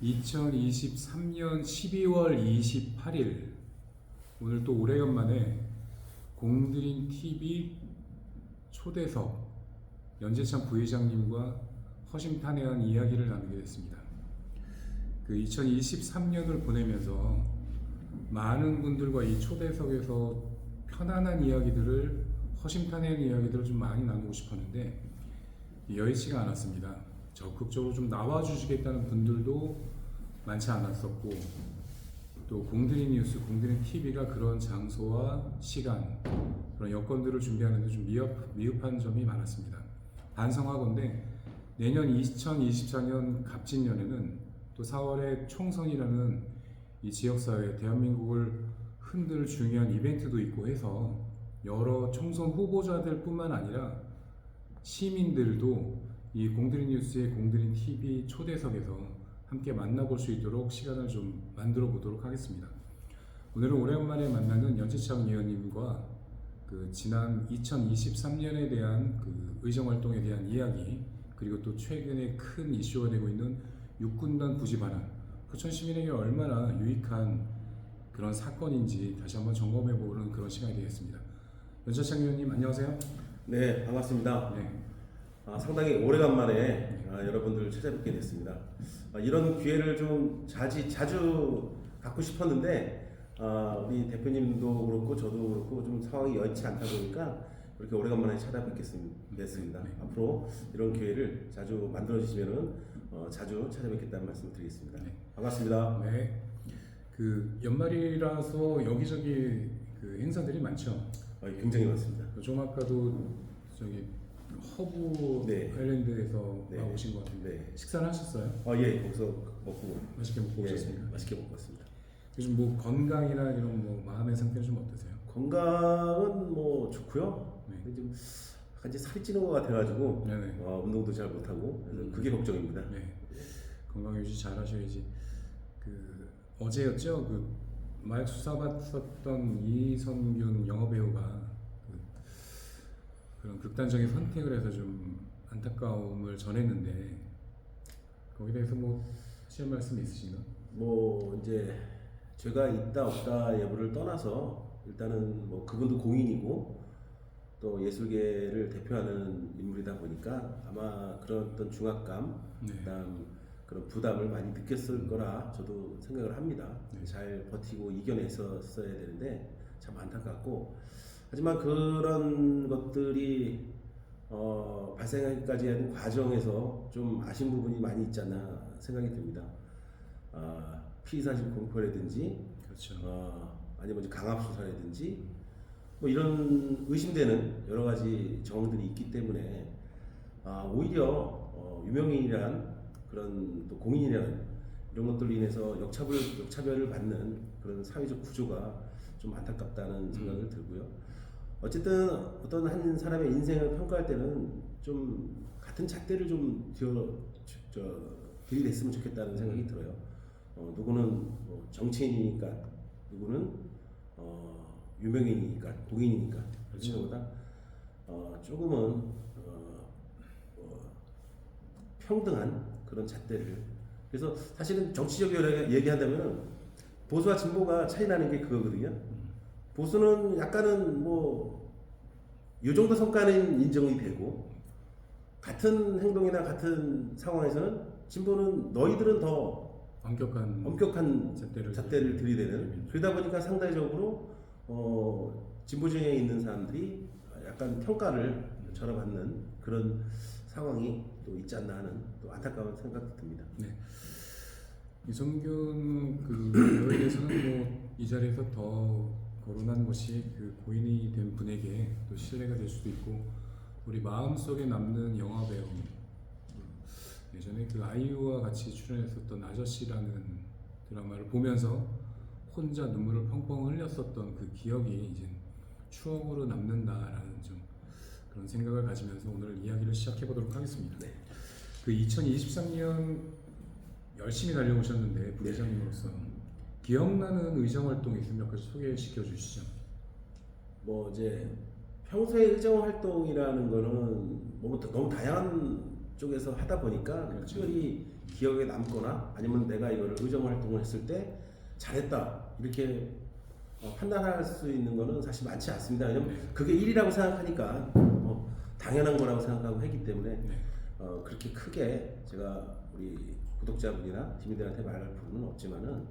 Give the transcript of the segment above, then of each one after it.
2023년 12월 28일 오늘 또 오래간만에 공드림 TV 초대석 연재창 부회장님과 허심탄회한 이야기를 나누게 됐습니다. 그 2023년을 보내면서 많은 분들과 이 초대석에서 편안한 이야기들을 허심탄회한 이야기들을 좀 많이 나누고 싶었는데 여의치가 않았습니다. 적극적으로 좀 나와주시겠다는 분들도 많지 않았었고, 또 공드림 뉴스, 공드림 TV가 그런 장소와 시간, 그런 여건들을 준비하는데 좀 미흡한 점이 많았습니다. 반성하건대 내년 2024년 갑진년에는 또 4월에 총선이라는 이 지역사회, 대한민국을 흔들 중요한 이벤트도 있고 해서 여러 총선 후보자들 뿐만 아니라 시민들도 이 공드림 뉴스의 공드림 TV 초대석에서 함께 만나볼 수 있도록 시간을 좀 만들어 보도록 하겠습니다. 오늘은 오랜만에 만나는 연재창 의원님과 그 지난 2023년에 대한 그 의정활동에 대한 이야기, 그리고 또 최근에 큰 이슈가 되고 있는 육군단 부지 반환, 부천 시민에게 얼마나 유익한 그런 사건인지 다시 한번 점검해보는 그런 시간이 되겠습니다. 연재창 의원님 안녕하세요. 네, 반갑습니다. 네. 상당히 오래간만에 여러분들을 찾아뵙게 됐습니다. 이런 기회를 좀 자주 갖고 싶었는데 우리 대표님도 그렇고 저도 그렇고 좀 상황이 여의치 않다 보니까 이렇게 오래간만에 찾아뵙겠습니다. 네. 앞으로 이런 기회를 자주 만들어 주시면은 자주 찾아뵙겠다는 말씀 드리겠습니다. 네. 반갑습니다. 네. 그 연말이라서 여기저기 그 행사들이 많죠. 굉장히 많습니다. 좀 아까도 저기 허브 네. 아일랜드에서 네. 오신 것 같은데 네. 식사를 하셨어요? 예, 거기서 먹고 맛있게 먹고 예, 오셨습니까? 맛있게 먹고 왔습니다. 요즘 뭐 건강이나 이런 뭐 마음의 상태는 좀 어떠세요? 건강은 뭐 좋고요. 네. 좀 약간 이제 살이 찌는 것 같아가지고 네네. 운동도 잘 못하고 그래서 그게 걱정입니다. 네. 건강 유지 잘 하셔야지. 그 어제였죠? 그 마약 수사받았던 이선균 영화배우가 그런 극단적인 선택을 해서 좀 안타까움을 전했는데 거기에 대해서 뭐 하실 말씀 있으신가? 뭐 이제 죄가 있다 없다 여부를 떠나서 일단은 뭐 그분도 공인이고 또 예술계를 대표하는 인물이다 보니까 아마 그런 어떤 중압감, 네. 그다음 그런 부담을 많이 느꼈을 거라 저도 생각을 합니다. 네. 잘 버티고 이겨냈었어야 되는데 참 안타깝고, 하지만 그런 것들이 발생하기까지 하는 과정에서 좀 아쉬운 부분이 많이 있지 않나 생각이 듭니다. 피의사실 공표라든지 그렇죠. 아니면 이제 강압 수사라든지 뭐 이런 의심되는 여러 가지 정황들이 있기 때문에 오히려 유명인이란 그런 또 공인이란 이런 것들로 인해서 역차별을 받는 그런 사회적 구조가 좀 안타깝다는 생각을 들고요. 어쨌든 어떤 한 사람의 인생을 평가할 때는 좀 같은 잣대를 좀 들이댔으면 좋겠다는 생각이 들어요. 누구는 뭐 정치인이니까, 누구는 유명인이니까, 공인이니까, 그렇죠. 보다 조금은 평등한 그런 잣대를. 그래서 사실은 정치적으로 얘기하자면 보수와 진보가 차이 나는 게 그거거든요. 보수는 약간은 뭐 이 정도 성과는 인정이 되고, 같은 행동이나 같은 상황에서는 진보는 너희들은 더 엄격한 잣대를 들이대는, 그러다 보니까 상대적으로 진보 진영에 있는 사람들이 약간 평가를 절하받는 그런 상황이 또 있지 않나 하는 또 안타까운 생각이 듭니다. 네. 이성균 그에 대해서는 뭐 이 자리에서 더 거론하는 것이 그 고인이 된 분에게 또 신뢰가 될 수도 있고, 우리 마음속에 남는 영화 배우, 예전에 그 아이유와 같이 출연했었던 아저씨라는 드라마를 보면서 혼자 눈물을 펑펑 흘렸었던 그 기억이 이제 추억으로 남는다라는 좀 그런 생각을 가지면서 오늘 이야기를 시작해 보도록 하겠습니다. 네. 그 2023년 열심히 달려오셨는데 부회장님으로서 기억나는 의정활동이 있으면 몇 가지 소개시켜 주시죠. 뭐 이제 평소에 의정 활동이라는 거는 뭐 너무 다양한 쪽에서 하다 보니까 그렇죠. 특별히 기억에 남거나 아니면 내가 이거를 의정 활동을 했을 때 잘했다 이렇게 판단할 수 있는 거는 사실 많지 않습니다. 왜냐면 그게 일이라고 생각하니까 당연한 거라고 생각하고 했기 때문에 네. 그렇게 크게 제가 우리 구독자분이나 시민들한테 말할 부분은 없지만은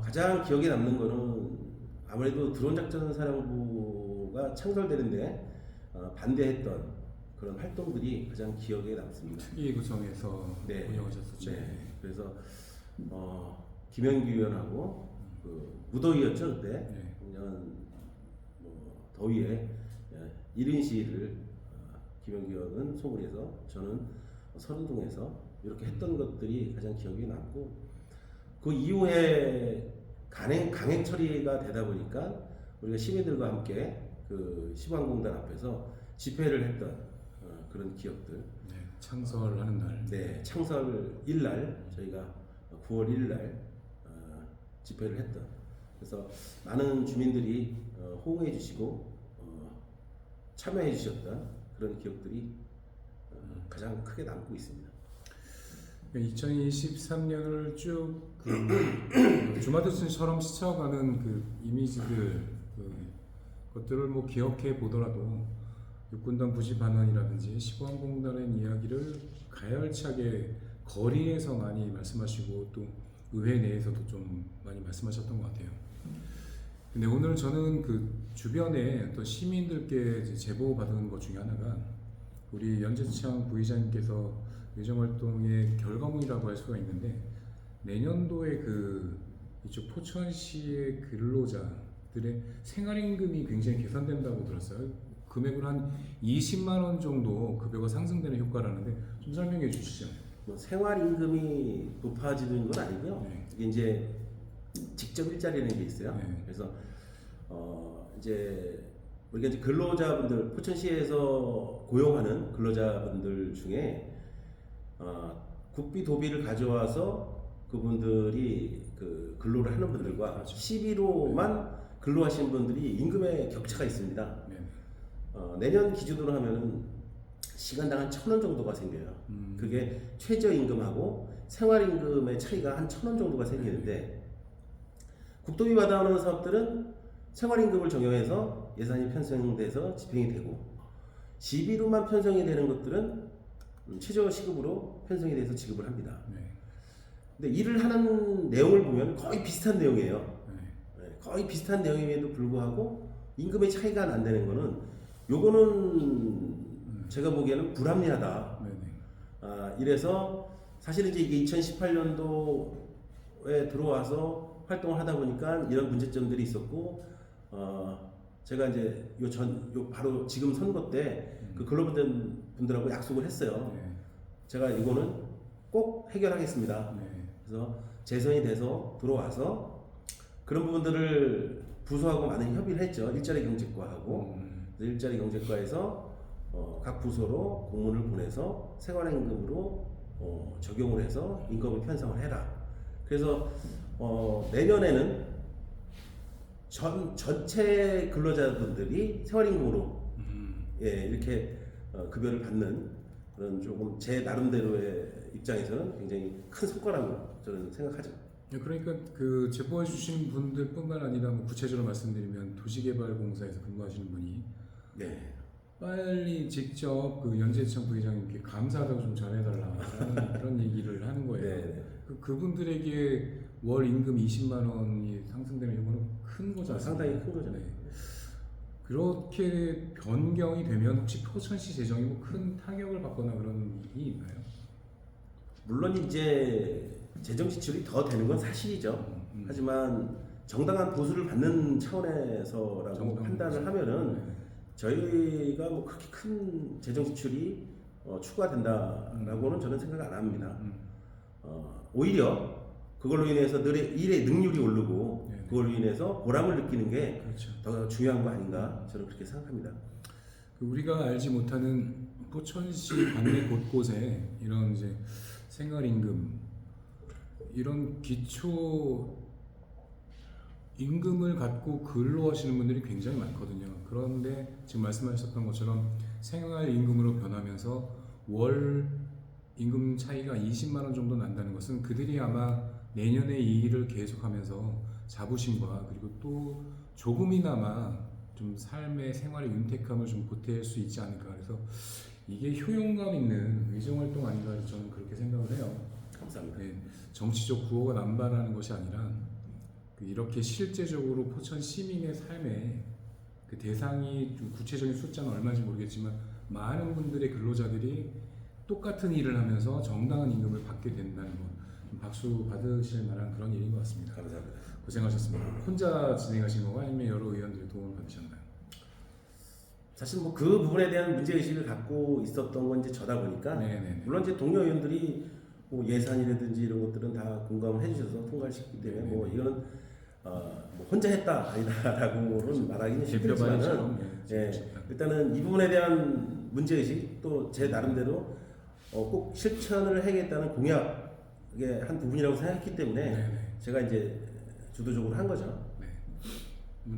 가장 기억에 남는 거는 아무래도 드론작전사령부가 창설되는데 반대했던 그런 활동들이 가장 기억에 남습니다. 특이 구성에서 네. 운영하셨었죠. 네. 그래서 김영기 의원하고 그 무더위였죠 그때. 네. 작년 더위에 1인 시위를 김영기 의원은 소굴에서 저는 서른동에서 이렇게 했던 것들이 가장 기억에 남고 그 이후에 강행 처리가 되다 보니까 우리가 시민들과 함께 그 시방공단 앞에서 집회를 했던 그런 기억들. 네. 창설하는 날. 네, 창설 1날 저희가 9월 1일 집회를 했던. 그래서 많은 주민들이 호응해 주시고 참여해 주셨던 그런 기억들이 가장 크게 남고 있습니다. 2023년을 쭉 주마등처럼 스쳐가는 그 이미지들 것들을 뭐 기억해 보더라도 육군단 부지 반환이라든지 시방공단의 이야기를 가열차게 거리에서 많이 말씀하시고 또 의회 내에서도 좀 많이 말씀하셨던 것 같아요. 근데 오늘 저는 그 주변에 또 시민들께 제보 받은 것 중에 하나가 우리 연재창 부의장님께서 의정활동의 결과물이라고 할 수가 있는데 내년도에 그 이쪽 포천시의 근로자들의 생활임금이 굉장히 개선된다고 들었어요. 금액으로 한 20만 원 정도 급여가 상승되는 효과라는데 좀 설명해 주시죠. 뭐 생활임금이 높아지는 건 아니고요. 네. 이게 이제 직접 일자리라는 게 있어요. 네. 그래서 이제 우리가 이제 근로자분들 포천시에서 고용하는 근로자분들 중에 국비 도비를 가져와서 그분들이 그 근로를 하는 분들과 그렇죠. 시비로만 근로하시는 분들이 임금의 격차가 있습니다. 네. 내년 기준으로 하면은 시간당 한 1,000원 정도가 생겨요. 그게 최저임금하고 생활임금의 차이가 한 1,000원 정도가 생기는데 국도비 받아오는 사업들은 생활임금을 적용해서 예산이 편성돼서 집행이 되고 시비로만 편성이 되는 것들은 최저 시급으로 편성이 돼서 지급을 합니다. 네. 근데 일을 하는 내용을 보면 거의 비슷한 내용이에요. 네. 거의 비슷한 내용임에도 불구하고 임금의 차이가 난다는 거는 요거는 제가 보기에는 불합리하다. 네네. 이래서 사실은 이제 이게 2018년도에 들어와서 활동을 하다 보니까 이런 문제점들이 있었고 제가 이제 바로 지금 선거 때 그 근로분들하고 약속을 했어요. 네. 제가 이거는 꼭 해결하겠습니다. 네. 그래서 재선이 돼서 들어와서 그런 부분들을 부서하고 많은 협의를 했죠. 일자리 경제과하고 일자리 경제과에서 각 부서로 공문을 보내서 생활임금으로 적용을 해서 임금을 편성을 해라. 그래서 내년에는 전체 근로자분들이 생활임금으로 이렇게 급여를 받는 그런 조금 제 나름대로의 입장에서는 굉장히 큰 성과라고 저는 생각하죠. 네, 그러니까 그 제보해 주신 분들뿐만 아니라 뭐 구체적으로 말씀드리면 도시개발공사에서 근무하시는 분이 네. 빨리 직접 그 연재창 부회장님께 감사하다고 좀 전해달라라는 그런 얘기를 하는 거예요. 네. 그분들에게 월 임금 20만 원이 상승되는 이거는 큰 거죠. 상당히 큰 거죠. 네. 그렇게 변경이 되면 혹시 포천시 재정이 뭐 큰 타격을 받거나 그런 일이 있나요? 물론 이제 재정 지출이 더 되는 건 사실이죠. 하지만 정당한 보수를 받는 차원에서라고 판단을 하면은 네. 저희가 뭐 그렇게 큰 재정 지출이 추가된다라고는 저는 생각 안 합니다. 오히려 그걸로 인해서 일의 능률이 오르고 네네. 그걸로 인해서 보람을 느끼는 게 더 그렇죠. 중요한 거 아닌가 저는 그렇게 생각합니다. 그 우리가 알지 못하는 포천시 관내 곳곳에 이런 이제 생활임금 이런 기초 임금을 갖고 근로하시는 분들이 굉장히 많거든요. 그런데 지금 말씀하셨던 것처럼 생활임금으로 변하면서 월 임금 차이가 20만 원 정도 난다는 것은 그들이 아마 내년에 이 일을 계속하면서 자부심과 그리고 또 조금이나마 좀 삶의 생활의 윤택함을 좀 보탤 수 있지 않을까. 그래서 이게 효용감 있는 의정활동 아닌가 저는 그렇게 생각을 해요. 감사합니다. 네, 정치적 구호가 남발하는 것이 아니라 이렇게 실제적으로 포천 시민의 삶에 그 대상이 좀 구체적인 숫자는 얼마인지 모르겠지만 많은 분들의 근로자들이 똑같은 일을 하면서 정당한 임금을 받게 된다는 것, 좀 박수 받으실 만한 그런 일인 것 같습니다. 감사합니다. 고생하셨습니다. 혼자 진행하신 건가요? 아니면 여러 의원들의 도움을 받으셨나요? 사실 뭐 그 부분에 대한 문제 의식을 갖고 있었던 건 이제 저다 보니까 네네. 물론 이제 동료 의원들이 뭐 예산이라든지 이런 것들은 다 공감을 해주셔서 통과를 시켰기 때문에 뭐 이거는 뭐 혼자 했다 아니다라고는 말하기는 힘들지만은 대표반이처럼 일단은 이 부분에 대한 문제 의식 또 제 나름대로 꼭 실천을 해야겠다는 공약의 한 부분이라고 생각했기 때문에 네네. 제가 이제 주도적으로 한 거죠. 네.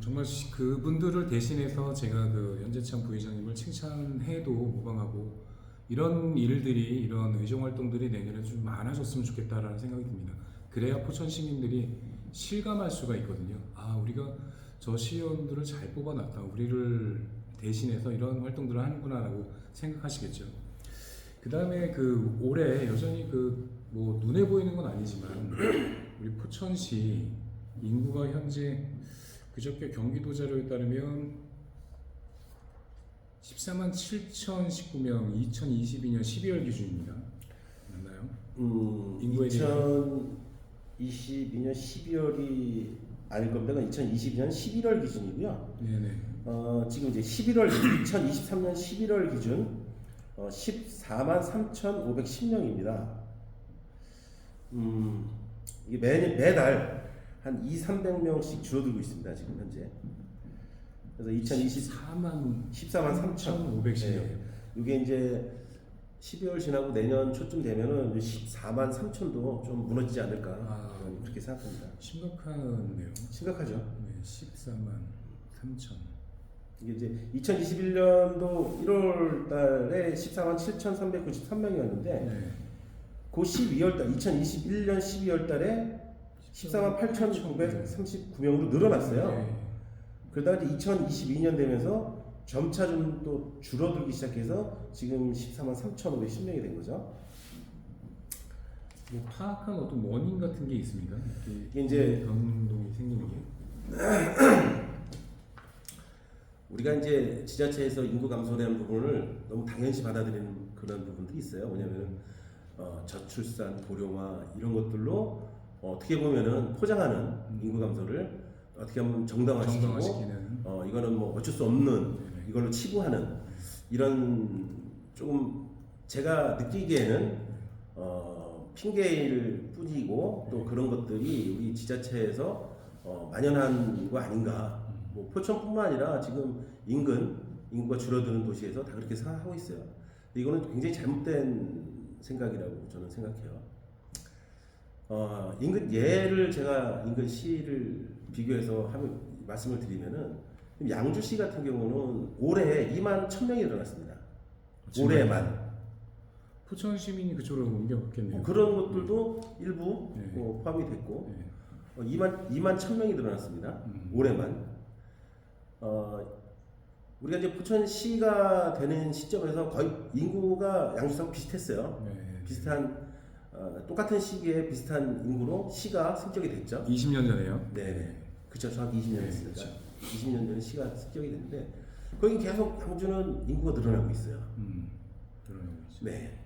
정말 그분들을 대신해서 제가 그 연재창 부의장님을 칭찬해도 무방하고 이런 일들이 이런 의정 활동들이 내년에 좀 많아졌으면 좋겠다라는 생각이 듭니다. 그래야 포천 시민들이 실감할 수가 있거든요. 아, 우리가 저 시의원들을 잘 뽑아놨다. 우리를 대신해서 이런 활동들을 하는구나라고 생각하시겠죠. 그 다음에 그 올해 여전히 그 뭐 눈에 보이는 건 아니지만 우리 포천시 인구가 현재 그저께 경기도 자료에 따르면 14만 7,019명 2022년 12월 기준입니다. 맞나요? 인구에 2022년 12월이 아닐 겁니다. 2022년 11월 기준이고요. 네네. 지금 이제 2023년 11월 기준 14만 3,510명입니다. 이게 매달 한 2,300명씩 줄어들고 있습니다. 지금 현재. 그래서 14만 3,510명. 네. 이게 이제 12월 지나고 내년 초쯤 되면은 14만 3천도 좀 무너지지 않을까 저는 그렇게 생각합니다. 심각하네요. 심각하죠. 네, 14만 3천. 이게 이제 2021년도 1월 달에 14만 7,393명이었는데 네. 그 12월 달 2021년 12월 달에 14만 8,939명으로 늘어났어요. 네. 그러다가 이제 2022년 되면서 점차 좀 또 줄어들기 시작해서 지금 14만 3,510명이 된 거죠. 뭐 파악한 어떤 원인 같은 게 있습니까? 이게 이제 변동이 생기는 게. 우리가 이제 지자체에서 인구 감소라는 부분을 너무 당연시 받아들이는 그런 부분들이 있어요. 왜냐하면 저출산, 고령화 이런 것들로 어떻게 보면은 포장하는 인구 감소를 어떻게 하면 정당화시키고 정당화시키는. 이거는 뭐 어쩔 수 없는 이걸로 치부하는 이런 조금 제가 느끼기에는 핑계일 뿐이고 또 그런 것들이 우리 지자체에서 만연한 거 아닌가. 뭐 포천뿐만 아니라 지금 인구가 줄어드는 도시에서 다 그렇게 생각하고 있어요. 근데 이거는 굉장히 잘못된 생각이라고 저는 생각해요. 제가 인근시를 비교해서 말씀을 드리면은 양주시 같은 경우는 올해 2만 1,000명이 늘어났습니다. 올해만. 포천 시민이 그쪽으로 옮겨갔겠네요. 그런 것들도 일부 네. 포함이 됐고 네. 2만 1,000명이 늘어났습니다. 올해만. 우리가 이제 포천시가 되는 시점에서 거의 인구가 양주시하고 비슷했어요. 네. 비슷한 똑같은 시기에 비슷한 인구로 시가 승격이 됐죠. 20년 전에요. 네, 그렇죠. 정확히 20년 네, 됐으니까. 그렇죠. 20년 전에 시가 승격이 됐는데 거기 계속 양주는 인구가 늘어나고 있어요. 늘어나고 있죠. 네.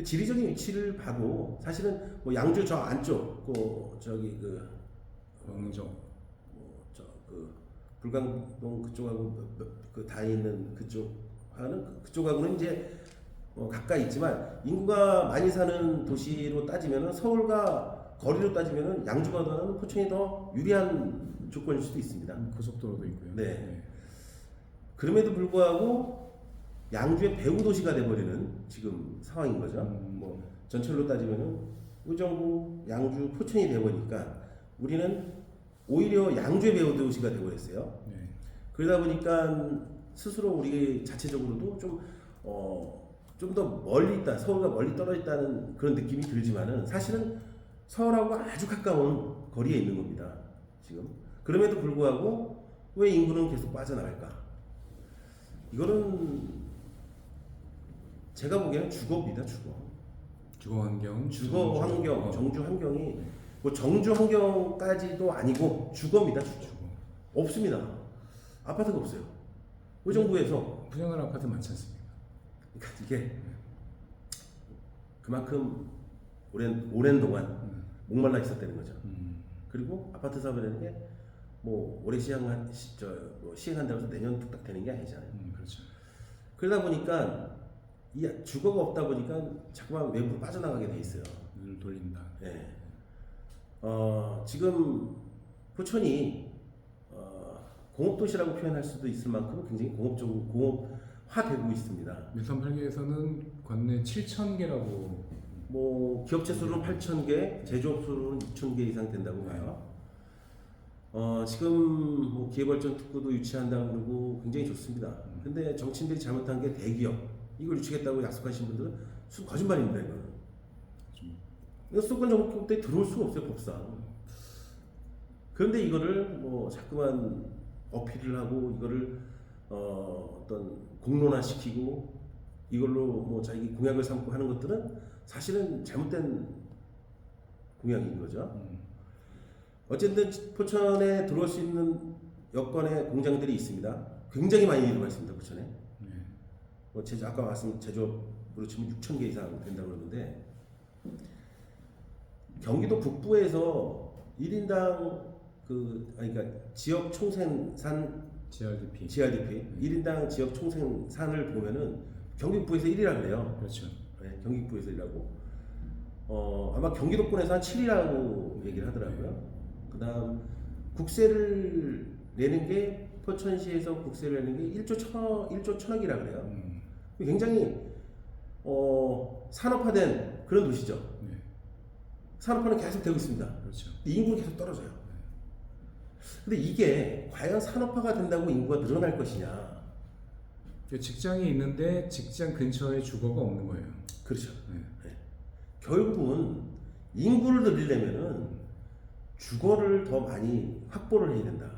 지리적인 위치를 봐도 사실은 뭐 양주 저 안쪽, 왕정. 불광동 그쪽하고 다 있는 그쪽하고는 이제 가까이 있지만 인구가 많이 사는 도시로 따지면은 서울과 거리로 따지면은 양주보다는 포천이 더 유리한 조건일 수도 있습니다. 고속도로도 있고요. 네. 그럼에도 불구하고 양주의 배후 도시가 돼버리는 지금 상황인 거죠. 뭐 전철로 따지면은 의정부, 양주, 포천이 돼버리니까 우리는 오히려 양주의 배후 도시가 돼버렸어요. 네. 그러다 보니까 스스로 우리 자체적으로도 좀 좀 더 멀리 있다, 서울과 멀리 떨어져 있다는 그런 느낌이 들지만은 사실은 서울하고 아주 가까운 거리에 있는 겁니다. 지금 그럼에도 불구하고 왜 인구는 계속 빠져나갈까? 이거는 제가 보기에는 주거입니다. 주거 환경, 주거 환경, 어, 정주 환경이 뭐 정주 환경까지도 아니고 주거입니다. 주거. 없습니다. 아파트가 없어요. 의정부에서 분양할 아파트 많지 않습니까? 그러니까 이게 그만큼 오랜 동안 목말라 있었다는 거죠. 그리고 아파트 사업이라는 게 뭐 올해 시행한다고 해서 내년 뚝딱 되는 게 아니잖아요. 그렇죠. 그러다 보니까 이 주거가 없다 보니까 자꾸만 외부로 빠져나가게 돼 있어요. 눈을 돌린다. 예. 지금 포천이 공업도시라고 표현할 수도 있을 만큼 굉장히 공업화되고 있습니다. 밀선 8개에서는 관내 7,000개라고. 뭐 기업체 수로는 8,000개, 제조업 수로는 6,000개 이상 된다고 봐요. 지금 뭐 기회발전 특구도 유치한다고 그러고 굉장히 좋습니다. 근데 정치인들이 잘못한 게 대기업 이걸 유치겠다고 약속하신 분들은 거짓말입니다. 이거는 수도권 정복국대에 들어올 수가 없어요, 법상. 그런데 이거를 뭐 자꾸만 어필을 하고 이거를 어떤 공론화시키고 이걸로 뭐 자기 공약을 삼고 하는 것들은 사실은 잘못된 공약인 거죠. 어쨌든 포천에 들어올 수 있는 여건의 공장들이 있습니다. 굉장히 많이 들어가 있습니다, 포천에. 뭐 아까 말씀 제조업으로 치면 6,000개 이상 된다고 그러는데 경기도 북부에서 1인당 그러니까 지역 총생산 GRDP. 1인당 지역 총생산을 보면은 경기 북부에서 1위라 그래요. 그렇죠. 네, 경기 북부에서 1위라고. 아마 경기도권에서 한 7위라고 얘기를 하더라고요. 그다음 국세를 내는 게 포천시에서 국세를 내는 게 1조 1,000억이라 그래요. 굉장히 산업화된 그런 도시죠. 네. 산업화는 계속 되고 있습니다. 그렇죠. 인구는 계속 떨어져요. 근데 이게 과연 산업화가 된다고 인구가 늘어날 것이냐? 직장이 있는데 직장 근처에 주거가 없는 거예요. 그렇죠. 네. 네. 결국은 인구를 늘리려면은 주거를 더 많이 확보를 해야 된다.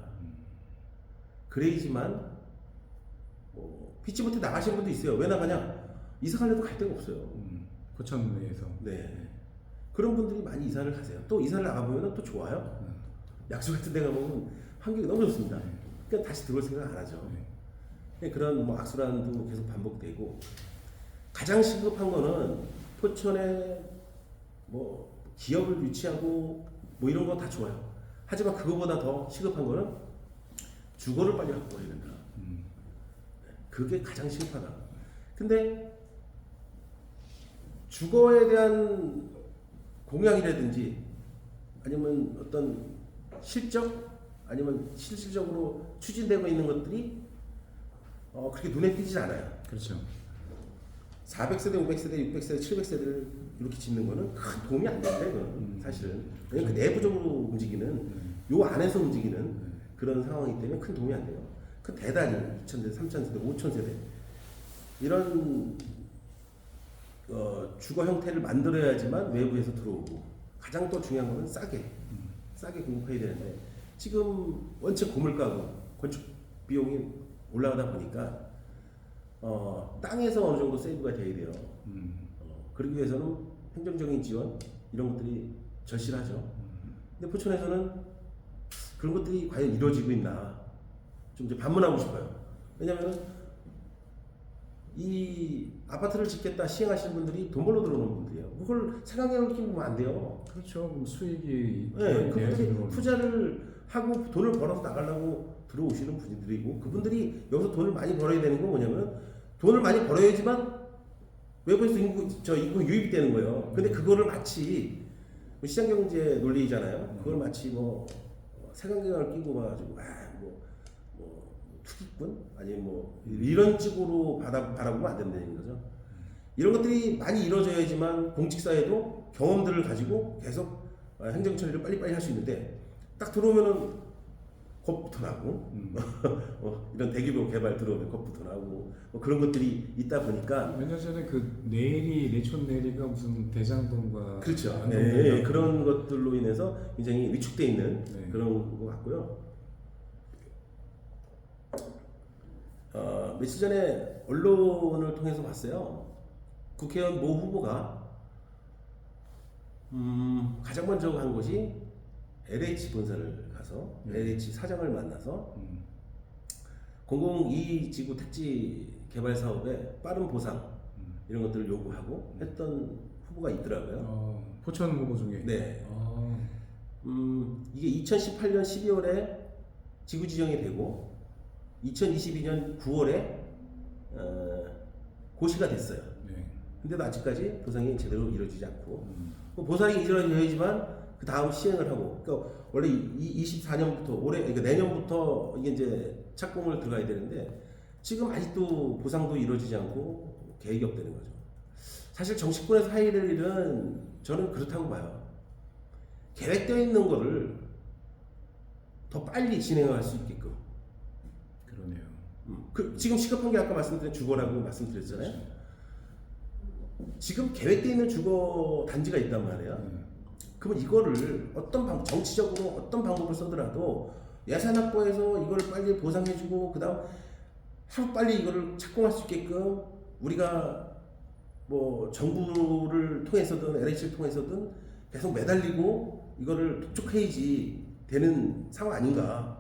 그래야지만 피치 못해 나가시는 분도 있어요. 왜 나가냐? 이사 갈래도 갈 데가 없어요. 포천 내에서. 네. 그런 분들이 많이 이사를 가세요. 또 이사를 나가보면 또 좋아요. 약수 같은 데 가보면 환경이 너무 좋습니다. 그러니까 다시 들어올 생각 안 하죠. 그런 뭐 악순환도 계속 반복되고 가장 시급한 거는 포천에 뭐 기업을 유치하고 뭐 이런 거 다 좋아요. 하지만 그거보다 더 시급한 거는 주거를 빨리 확보해야 된다. 그게 가장 시급하다. 근데 주거에 대한 공약이라든지 아니면 어떤 실적 아니면 실질적으로 추진되고 있는 것들이 그렇게 눈에 띄지 않아요. 그렇죠. 400세대, 500세대, 600세대, 700세대를 이렇게 짓는 거는 큰 도움이 안 된다 이거는 사실은. 왜냐면 그 내부적으로 움직이는 요 안에서 움직이는 그런 상황이기 때문에 큰 도움이 안 돼요. 그 대단히 2,000세대, 3,000세대, 5,000세대 이런 주거 형태를 만들어야지만 외부에서 들어오고 가장 또 중요한 거는 싸게 공급해야 되는데 지금 원체 고물가고 건축 비용이 올라가다 보니까 땅에서 어느 정도 세이브가 돼야 돼요. 그러기 위해서는 행정적인 지원 이런 것들이 절실하죠. 근데 포천에서는 그런 것들이 과연 이루어지고 있나 좀 이제 반문하고 싶어요. 왜냐하면 이 아파트를 짓겠다 시행하시는 분들이 돈 벌러 들어오는 분들이에요. 그걸 생각해 보면 안 돼요. 그렇죠. 그럼 수익이 네, 그분들이 투자를 하고 돈을 벌어서 나가려고 들어오시는 분들이고 그분들이 여기서 돈을 많이 벌어야 되는 건 뭐냐면 돈을 많이 벌어야지만 외부에서 인구 유입이 되는 거예요. 근데 그거를 마치 시장경제 논리잖아요. 그걸 마치 뭐 색안경을 끼고 와가지고 뭐 투기꾼 아니면 뭐 이런 식으로 바라보면 안 된다는 거죠. 이런 것들이 많이 이루어져야지만 공직사회도 경험들을 가지고 계속 행정 처리를 빨리빨리 할 수 있는데 딱 들어오면은 컵부터 나고 이런 대규모 개발 들어오면 컵부터 나고 뭐 그런 것들이 있다 보니까 몇 년 전에 그 내리 내촌 내리가 무슨 대장동과 그렇죠. 안동대가 그런 것들로 인해서 굉장히 위축돼 있는 네. 그런 것 같고요. 며칠 전에 언론을 통해서 봤어요. 국회의원 모 후보가 가장 먼저 한 곳이 LH 본사를 가서 LH 사장을 만나서 공공이익지구 택지 개발 사업에 빠른 보상 이런 것들을 요구하고 했던 후보가 있더라고요. 포천 후보 중에. 네. 아, 이게 2018년 12월에 지구 지정이 되고 2022년 9월에 고시가 됐어요. 네. 근데도 아직까지 보상이 제대로 이루어지지 않고 보상이 이루어져야지만 그 다음 시행을 하고 그러니까 원래 24년부터 올해 그러니까 내년부터 이게 이제 착공을 들어가야 되는데 지금 아직도 보상도 이루어지지 않고 계획이 없다는 거죠. 사실 정치권에서 해야 될 일은 저는 그렇다고 봐요. 계획되어 있는 거를 더 빨리 진행할 수 있게끔. 그러네요. 지금 시급한 게 아까 말씀드린 주거라고 말씀드렸잖아요. 그렇죠. 지금 계획되어 있는 주거 단지가 있단 말이에요. 그러면 이거를 정치적으로 어떤 방법을 써더라도 예산 확보해서 이걸 빨리 보상해주고 그다음 하루 빨리 이거를 착공할 수 있게끔 우리가 뭐 정부를 통해서든 LH를 통해서든 계속 매달리고 이거를 독촉해야지 되는 상황 아닌가.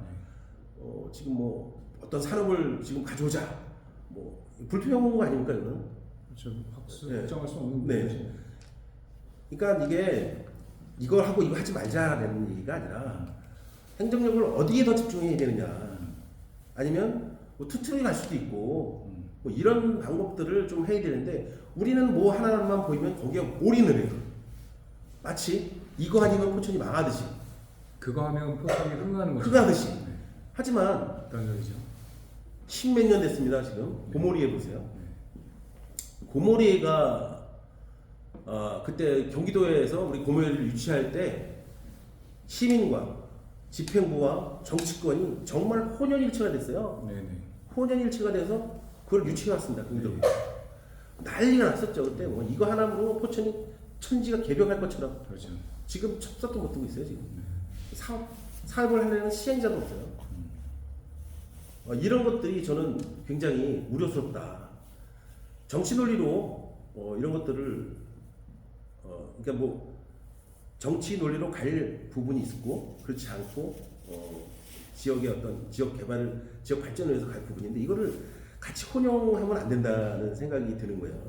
지금 뭐 어떤 산업을 지금 가져오자 뭐 불투명한 거 아닙니까 이거는? 그렇죠. 확정할 수 없는 네. 문제지. 그러니까 이게 이걸 하고 이거 하지 말자라는 얘기가 아니라 행정력을 어디에 더 집중해야 되느냐 아니면 뭐 투트랙이 갈 수도 있고 뭐 이런 방법들을 좀 해야 되는데 우리는 뭐 하나만 보이면 거기에 올인을 해요. 마치 이거 아니면 포천이 망하듯이 그거 하면 포천이 흥하는 거죠. 흥하듯이. 네. 하지만 어떤 소리죠? 십몇 년 됐습니다 지금. 고모리에 보세요. 고모리가 그때 경기도에서 우리 고모리를 유치할 때 시민과 집행부와 정치권이 정말 혼연일체가 됐어요. 네네. 혼연일체가 돼서 그걸 유치해 왔습니다. 경기도에. 난리가 났었죠. 그때 뭐 이거 하나로 포천이 천지가 개벽할 것처럼. 그렇죠. 지금 첩석도 못 두고 있어요. 지금 사업을 하려는 시행자도 없어요. 이런 것들이 저는 굉장히 우려스럽다. 정치 논리로 이런 것들을 그러니까 뭐 정치 논리로 갈 부분이 있고 그렇지 않고 지역의 어떤 지역 개발, 지역 발전을 위해서 갈 부분인데 이거를 같이 혼용하면 안 된다는 생각이 드는 거예요.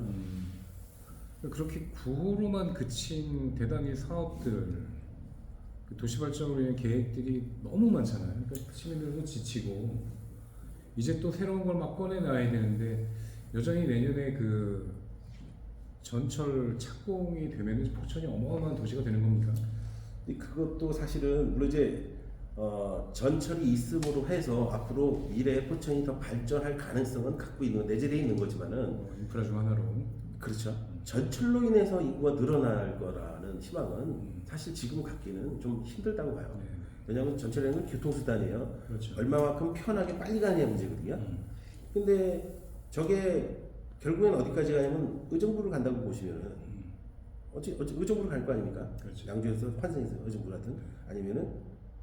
그렇게 구호로만 그친 대단히 사업들, 그 도시 발전을 위한 계획들이 너무 많잖아요. 그러니까 시민들도 지치고 이제 또 새로운 걸 막 꺼내놔야 되는데 여전히 내년에 그 전철 착공이 되면 포천이 어마어마한 도시가 되는 겁니까? 그것도 사실은 물론 이제 전철이 있음으로 해서 앞으로 미래의 포천이 더 발전할 가능성은 갖고 있는 내재되어 있는 거지만은 인프라 중 하나로. 그렇죠. 전철로 인해서 인구가 늘어날 거라는 희망은 사실 지금 갖기는 좀 힘들다고 봐요. 네. 왜냐하면 전철에는 교통수단이에요. 그렇죠. 얼마만큼 편하게 빨리 가느냐 문제거든요. 근데 저게 결국엔 어디까지 가냐면 의정부를 간다고 보시면은 어찌 의정부를 갈 거 아닙니까? 그렇죠. 양주에서 환승에서 의정부 가든 아니면은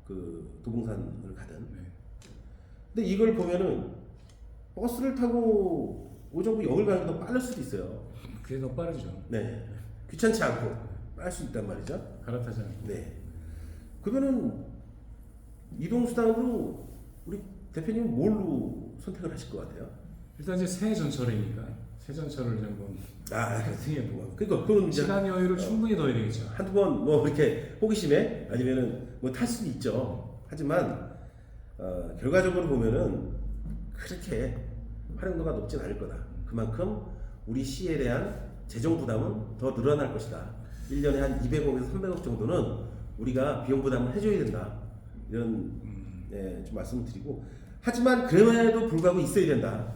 그 도봉산을 가든. 네. 근데 이걸 보면은 버스를 타고 의정부역을 가는 게 더 빠를 수도 있어요. 그게 더 빠르죠. 네. 귀찮지 않고 빨 수 있단 말이죠. 갈아타지 않고. 네. 그러면은 이동수단으로 우리 대표님은 뭘로 선택을 하실 것 같아요? 일단 이제 새 전철이니까 새 전철을 이제 한번 생각해보고. 그러니까 그건 이제 시간 여유를 충분히 더 해야 되겠죠. 한두 번 뭐 이렇게 호기심에 아니면은 뭐 탈 수도 있죠. 하지만 결과적으로 보면은 그렇게 활용도가 높진 않을 거다. 그만큼 우리 시에 대한 재정 부담은 더 늘어날 것이다. 1년에 한 200억에서 300억 정도는 우리가 비용 부담을 해줘야 된다. 이런 좀 말씀을 드리고 하지만 그럼에도 불구하고 있어야 된다.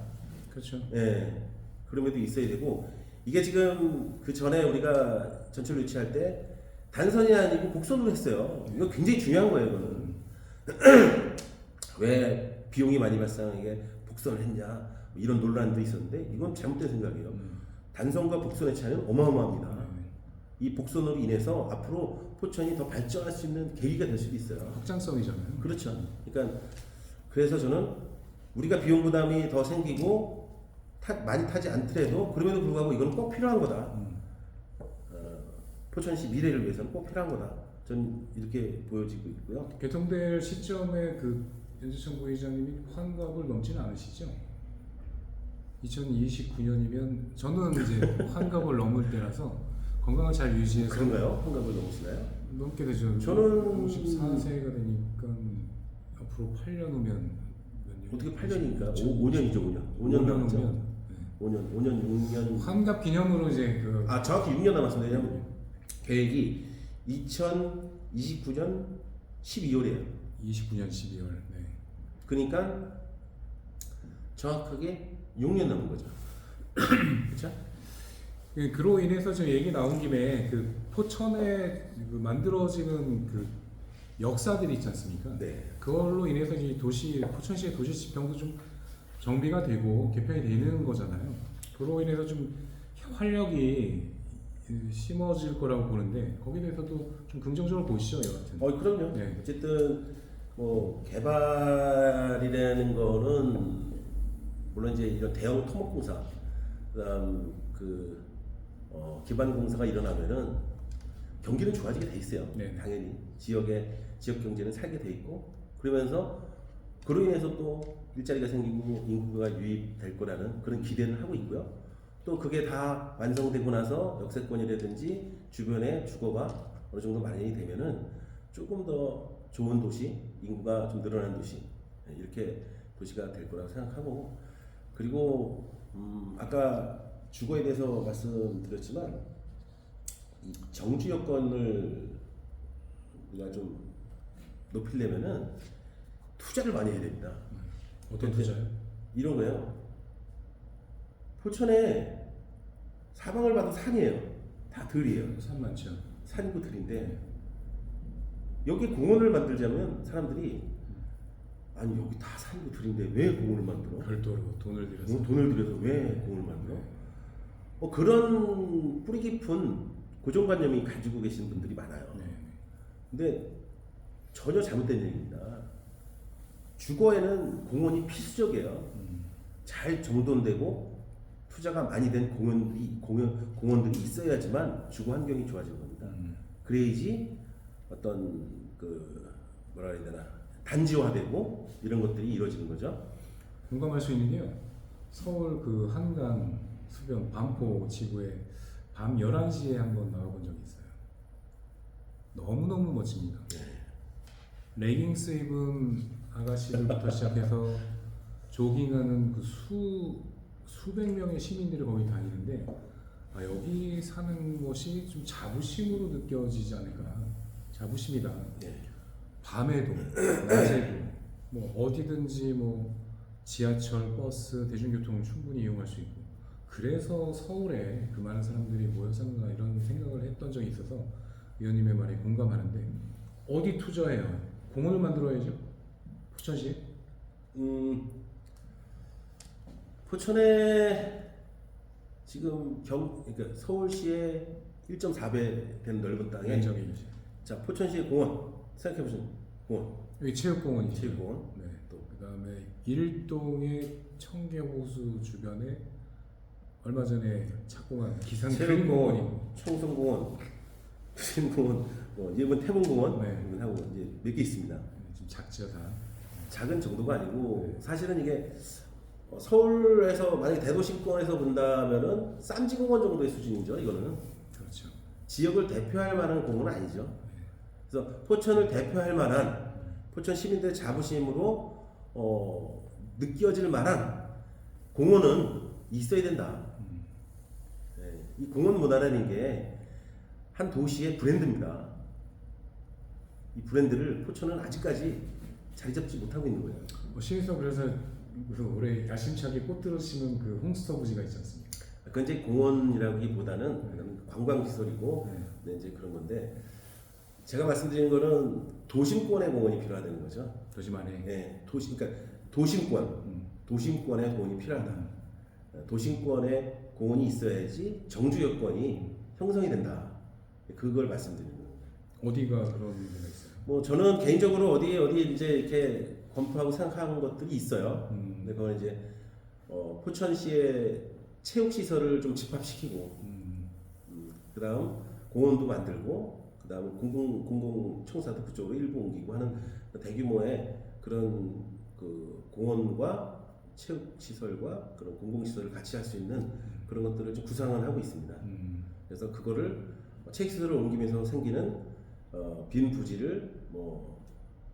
그렇죠. 예, 그럼에도 있어야 되고 이게 지금 그 전에 우리가 전철 유치할 때 단선이 아니고 곡선으로 했어요. 이거 굉장히 중요한 거예요. 이거는 왜 비용이 많이 발생하게 복선을 했냐 뭐 이런 논란도 있었는데 이건 잘못된 생각이에요. 단선과 복선의 차이는 어마어마합니다. 이 복선으로 인해서 앞으로 포천이 더 발전할 수 있는 계기가 될 수도 있어요. 확장성이잖아요. 그렇죠. 그러니까 그래서 저는 우리가 비용 부담이 더 생기고 많이 타지 않더라도 그럼에도 불구하고 이건 꼭 필요한 거다. 포천시 미래를 위해서는 꼭 필요한 거다. 저는 이렇게 보여지고 있고요. 개통될 시점에 그 연주청 부회장님이 환갑을 넘지는 않으시죠? 2029년이면 저는 이제 환갑을 넘을 때라서 건강을 잘 유지해서 그런가요? 환갑을 넘으시나요? 넘게 되죠. 저는 54세가 되니까 앞으로 8년 후면 몇 년? 어떻게 8년이니까 5년이죠, 5년. 5년 남았죠. 후면 5년, 6년. 환갑 기념으로 이제 그 정확히 6년 남았습니다. 왜냐면 계획이 2029년 12월이에요. 29년 12월. 네. 그러니까 정확하게 6년 남은 거죠. 그렇죠? 그로 인해서 지금 얘기 나온 김에 그 포천에 그 만들어지는 그 역사들이 있지 않습니까? 네. 그걸로 인해서 이 도시 포천시의 도시 지평도 좀 정비가 되고 개편이 되는 거잖아요. 그로 인해서 좀 활력이 심어질 거라고 보는데 거기에 대해서도 좀 긍정적으로 보시죠, 여하튼. 그럼요. 네. 어쨌든 뭐 개발이라는 거는 물론 이제 이런 대형 토목공사, 그다음 기반 공사가 일어나면은 경기는 좋아지게 돼 있어요. 네. 당연히 지역 경제는 살게 돼 있고 그러면서 그로 인해서 또 일자리가 생기고 인구가 유입될 거라는 그런 기대는 하고 있고요. 또 그게 다 완성되고 나서 역세권이라든지 주변에 주거가 어느 정도 마련이 되면은 조금 더 좋은 도시, 인구가 좀 늘어난 도시 이렇게 도시가 될 거라고 생각하고 그리고 아까 주거에 대해서 말씀드렸지만 이 정주 여건을 우리가 좀 높이려면은 투자를 많이 해야 됩니다. 어떤 투자요? 이런 거요. 포천에 사방을 봐도 산이에요. 다 들이에요. 산 많죠. 산이고 들인데 여기 공원을 만들자면 사람들이 아니 여기 다 산이고 들인데 왜 공원을 만들어? 별도로 돈을 들여서. 돈을 들여서 왜 공원을 만들어? 그런 뿌리 깊은 고정관념이 가지고 계신 분들이 많아요. 네. 근데 전혀 잘못된 얘기입니다. 주거에는 공원이 필수적이에요. 잘 정돈되고 투자가 많이 된 공원들이 있어야지만 주거 환경이 좋아지는 겁니다. 그래야지 어떤 뭐라 해야 되나 단지화되고 이런 것들이 이루어지는 거죠. 공감할 수 있는 게요. 서울 그 한강 수변 반포 지구에 밤 11시에 한번 나와본 적이 있어요. 너무너무 멋집니다. 레깅스 입은 아가씨들부터 시작해서 조깅하는 그 수백 명의 시민들이 거기 다니는데 여기 사는 것이 좀 자부심으로 느껴지지 않을까. 자부심이다. 밤에도 낮에도 뭐 어디든지 뭐 지하철, 버스, 대중교통을 충분히 이용할 수 있고 그래서 서울에 그 많은 사람들이 모여 사는가 이런 생각을 했던 적이 있어서 의원님의 말에 공감하는데 어디 투자해요? 공원을 만들어야죠. 포천시에? 포천에 지금 그러니까 서울시의 1.4배 되는 넓은 땅에 면적이 자 포천시의 공원 생각해 보시면 공원 여기 체육공원이죠. 체육공원 네. 또 그다음에 일동의 청계호수 주변에 얼마 전에 착공한 기산 그린공원이고 청송공원, 그린공원, 일본 태봉공원 네. 하고 이제 몇 개 있습니다. 좀 작죠 다. 작은 정도가 아니고 사실은 이게 서울에서 만약에 대도시권에서 본다면은 쌈지공원 정도의 수준이죠. 이거는 그렇죠. 지역을 대표할 만한 공원은 아니죠. 그래서 포천을 대표할 만한 포천 시민들의 자부심으로 느껴질 만한 공원은 있어야 된다. 이 공원 문화라는 게 한 도시의 브랜드입니다. 이 브랜드를 포천은 아직까지 자리 잡지 못하고 있는 거예요. 시에서 그래서 올해 야심차게 꽃들을 심은 그 홍스터 부지가 있지 않습니까? 그건 이제 공원이라기보다는 관광 시설이고 네, 이제 그런 건데 제가 말씀드리는 거는 도심권의 공원이 필요하다는 거죠. 도심 안에. 예, 그러니까 도심권, 음. 도심권의 공원이 필요하다. 도심권의 공원이 있어야지 정주 여건이 형성이 된다. 그걸 말씀드리는 거예요. 어디가 그런 데가 있어요? 뭐 저는 개인적으로 어디 이제 이렇게 검토하고 생각하는 것들이 있어요. 근데 그건 이제 포천시의 체육 시설을 좀 집합시키고, 그다음 공원도 만들고, 그다음 공공 청사도 그쪽으로 일부 옮기고 하는 대규모의 그런 그 공원과 체육 시설과 그런 공공 시설을 같이 할 수 있는 그런 것들을 좀 구상을 하고 있습니다. 그래서 그거를 체육 시설을 옮기면서 생기는 빈 부지를 뭐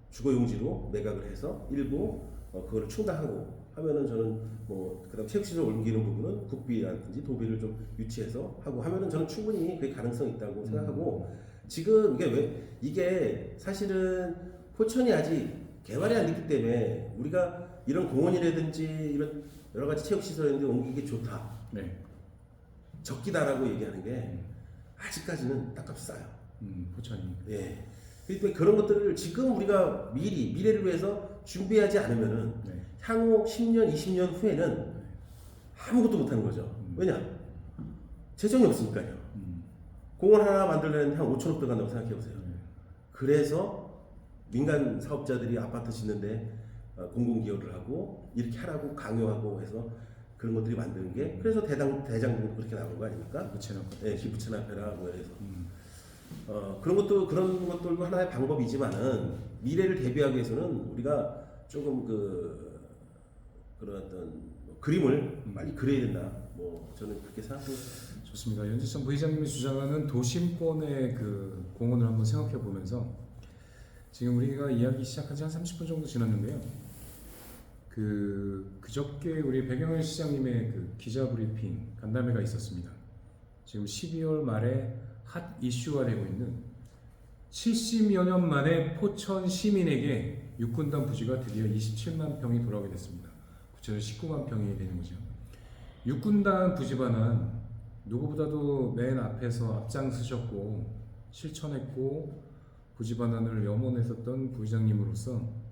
주거용지로 매각을 해서 일부 그거를 충당하고 하면은 저는 뭐 그다음 체육시설 옮기는 부분은 국비라든지 도비를 좀 유치해서 하고 하면은 저는 충분히 그게 가능성이 있다고 생각하고 지금 이게 사실은 포천이 아직 개발이 안 됐기 때문에 우리가 이런 공원이라든지 이런 여러 가지 체육시설인데 옮기기 좋다. 네. 적기다라고 얘기하는 게 아직까지는 땅값이 싸요. 포천이. 예. 그러니까 그런 것들을 지금 우리가 미래를 위해서 준비하지 않으면은 네. 향후 10년, 20년 후에는 아무것도 못하는 거죠. 왜냐? 재정이 없으니까요. 공원 하나 만들려는데 한 5천억 들어간다고 생각해 보세요. 그래서 민간 사업자들이 아파트 짓는데 공공기여를 하고 이렇게 하라고 강요하고 해서 그런 것들이 만드는 게 그래서 대장도 그렇게 나온 거 아닙니까? 기부채납해라 뭐 이래서 그런 것들도 하나의 방법이지만은 미래를 대비하기 위해서는 우리가 조금 그런 어떤 그림을 많이 그려야 된다. 뭐 저는 그렇게 생각하고 있습니다. 좋습니다. 연지천 부회장님이 주장하는 도심권의 그 공원을 한번 생각해 보면서 지금 우리가 이야기 시작한 지 한 30분 정도 지났는데요. 그저께 우리 백영현 시장님의 그 기자 브리핑 간담회가 있었습니다. 지금 12월 말에 핫 이슈가 되고 있는 70여 년 만에 포천 시민에게 육군단 부지가 드디어 27만 평이 돌아오게 됐습니다. 구체적으로 19만 평이 되는 거죠. 육군단 부지 반환 누구보다도 맨 앞에서 앞장서셨고 실천했고 부지 반환을 염원했었던 부회장님으로서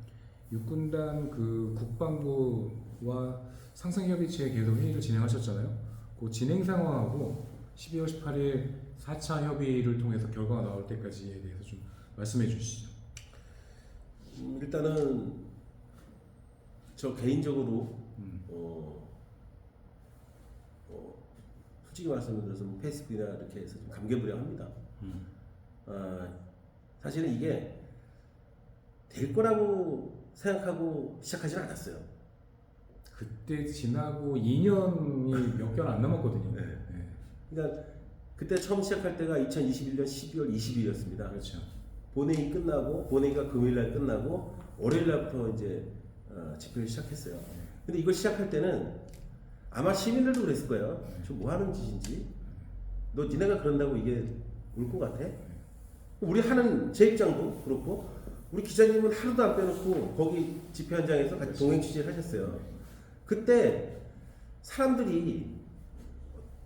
육군단 그 국방부와 상상협의체 계속 회의를 진행하셨잖아요. 그 진행 상황하고 12월 18일 4차 협의를 통해서 결과가 나올 때까지에 대해서 좀 말씀해 주시죠. 일단은 저 개인적으로 솔직히 말씀드려서 페이스북이나 이렇게 해서 좀 감개무량합니다. 사실은 이게 될 거라고 생각하고 시작하지는 않았어요. 그때 지나고 2년이 몇 개월 안 남았거든요. 네. 그러니까 그때 처음 시작할 때가 2021년 12월 20일이었습니다. 그렇죠. 본회의 끝나고 본회의가 금요일날 끝나고 월요일날부터 이제 집회를 시작했어요. 근데 이걸 시작할 때는 아마 시민들도 그랬을 거예요. 저 뭐 하는 짓인지. 너 니네가 그런다고 이게 올 것 같아? 우리 하는 제 입장도 그렇고 우리 기자님은 하루도 안 빼놓고 거기 집회 현장에서 같이 동행 취재를 하셨어요. 그때 사람들이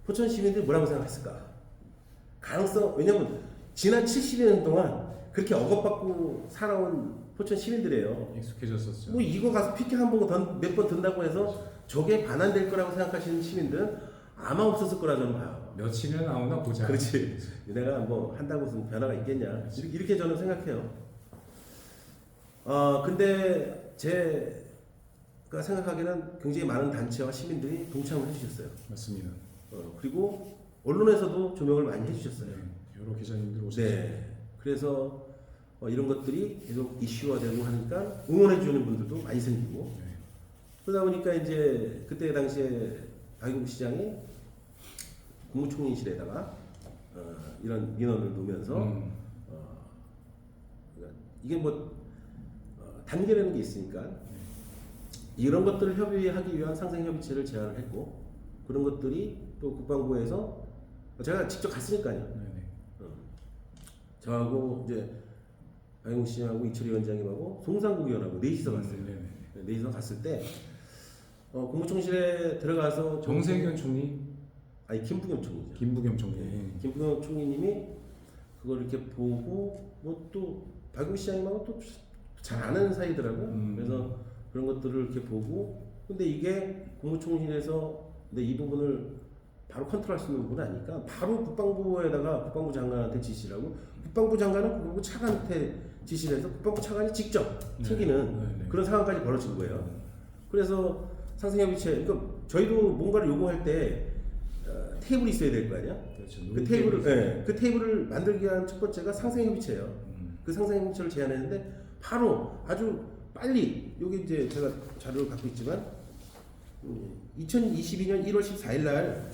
포천 시민들이 뭐라고 생각했을까? 왜냐면 지난 70년 동안 그렇게 억압받고 살아온 포천 시민들이에요. 익숙해졌었죠. 뭐 이거 가서 피켓 한 번 몇 번 든다고 해서 저게 반환될 거라고 생각하시는 시민들은 아마 없었을 거라 저는 봐요. 며칠이나 나오나 보자. 그렇지. 내가 뭐 한다고 무슨 변화가 있겠냐. 이렇게 저는 생각해요. 근데 제가 생각하기에는 굉장히 많은 단체와 시민들이 동참을 해주셨어요. 맞습니다. 그리고 언론에서도 조명을 많이 해주셨어요. 여러 기자님들 오셨죠. 네. 그래서 이런 것들이 계속 이슈화되고 하니까 응원해주는 분들도 많이 생기고 그러다 보니까 이제 그때 당시에 박용국 시장이 국무총리실에다가 이런 민원을 놓으면서 그러니까 이게 뭐 단계라는 게 있으니까 이런 것들을 협의하기 위한 상생협의체를 제안을 했고 그런 것들이 또 국방부에서 제가 직접 갔으니까요. 저하고 이제 박용국 시장하고 이철희 위원장님하고 송상국 의원하고 넷이서 갔어요. 넷이서 갔을 때 국무총실에 들어가서 정세균 총리, 아니 김부겸 총리죠. 김부겸 총리, 김부겸 총리님이 그걸 이렇게 보고 뭐 또 박용희 시장님하고 또 잘 아는 사이더라고요. 그래서 그런 것들을 이렇게 보고 근데 이게 국무총리실에서 근데 이 부분을 바로 컨트롤할 수 있는 부분은 아니까 바로 국방부에다가 국방부 장관한테 지시라고 국방부 장관은 국방부 차관한테 지시를 해서 국방부 차관이 직접 챙기는 그런 상황까지 벌어진 거예요. 그래서 상생협의체 그러니까 저희도 뭔가를 요구할 때 테이블이 있어야 될 거 아니야? 그렇죠. 그 테이블을 만들기 위한 첫 번째가 상생협의체예요. 그 상생협의체를 제안했는데 바로 아주 빨리 여기 이제 제가 자료를 갖고 있지만 2022년 1월 14일 날